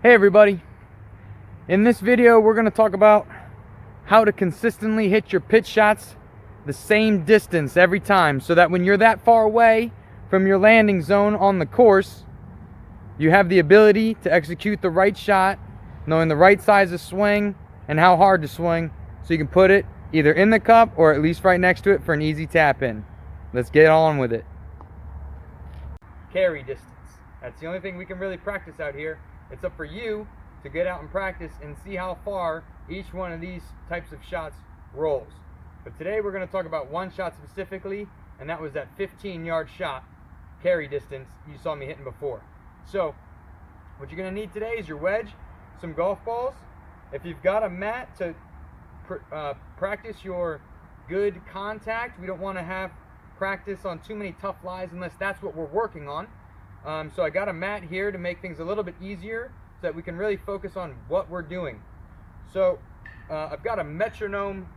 Hey everybody, in this video we're going to talk about how to consistently hit your pitch shots the same distance every time, so that when you're that far away from your landing zone on the course, you have the ability to execute the right shot, knowing the right size of swing and how hard to swing, so you can put it either in the cup or at least right next to it for an easy tap in. Let's get on with it. Carry distance. That's the only thing we can really practice out here. It's up for you to get out and practice and see how far each one of these types of shots rolls. But today we're going to talk about one shot specifically, and that was that 15-yard shot, carry distance, you saw me hitting before. So what you're going to need today is your wedge, some golf balls. If you've got a mat to practice your good contact, we don't want to have practice on too many tough lies unless that's what we're working on. So I got a mat here to make things a little bit easier so that we can really focus on what we're doing. So I've got a metronome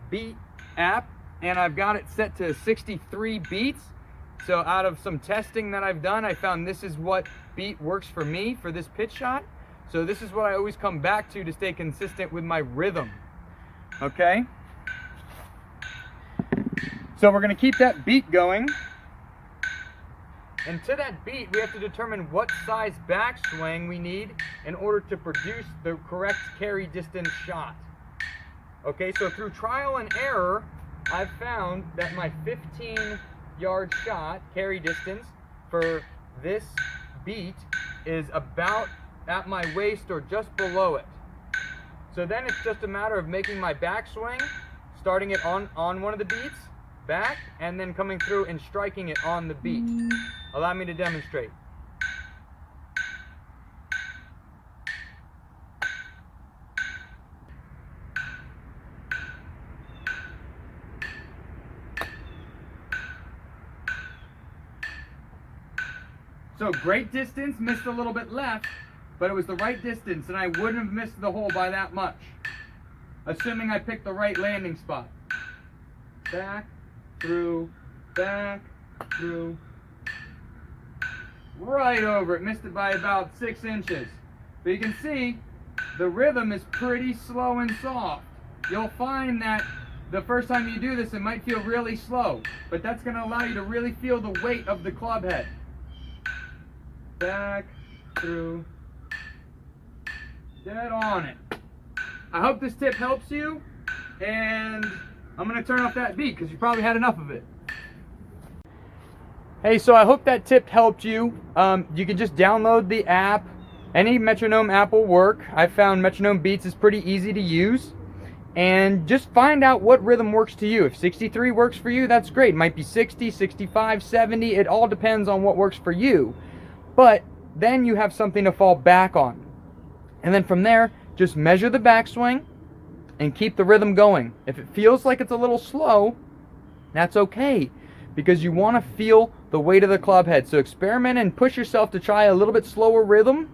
beat app, and I've got it set to 63 beats. So out of some testing that I've done, I found this is what beat works for me for this pitch shot. So this is what I always come back to stay consistent with my rhythm. Okay? So we're going to keep that beat going. And to that beat, we have to determine what size backswing we need in order to produce the correct carry distance shot. Okay, so through trial and error, I've found that my 15-yard shot, carry distance, for this beat is about at my waist or just below it. So then it's just a matter of making my backswing, starting it on one of the beats, back, and then coming through and striking it on the beat. Allow me to demonstrate. So great distance, missed a little bit left, but it was the right distance, and I wouldn't have missed the hole by that much, assuming I picked the right landing spot. Back, through, right over it. Missed it by about 6 inches. But you can see the rhythm is pretty slow and soft. You'll find that the first time you do this, it might feel really slow, but that's going to allow you to really feel the weight of the club head. Back, through, dead on it. I hope this tip helps you, and I'm going to turn off that beat because you probably had enough of it. Hey, so I hope that tip helped you. You can just download the app. Any metronome app will work. I found Metronome Beats is pretty easy to use. And just find out what rhythm works to you. If 63 works for you, that's great. It might be 60, 65, 70. It all depends on what works for you. But then you have something to fall back on. And then from there, just measure the backswing and keep the rhythm going. If it feels like it's a little slow, that's okay, because you want to feel the weight of the club head. So experiment and push yourself to try a little bit slower rhythm.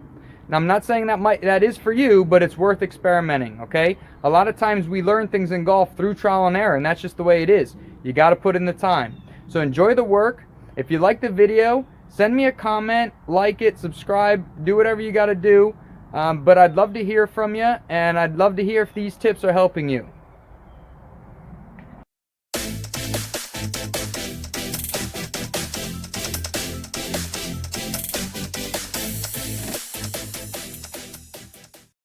Now, I'm not saying that is for you, but it's worth experimenting, okay? A lot of times we learn things in golf through trial and error, and that's just the way it is. You got to put in the time. So enjoy the work. If you like the video, send me a comment, like it, subscribe, do whatever you got to do. But I'd love to hear from you, and I'd love to hear if these tips are helping you.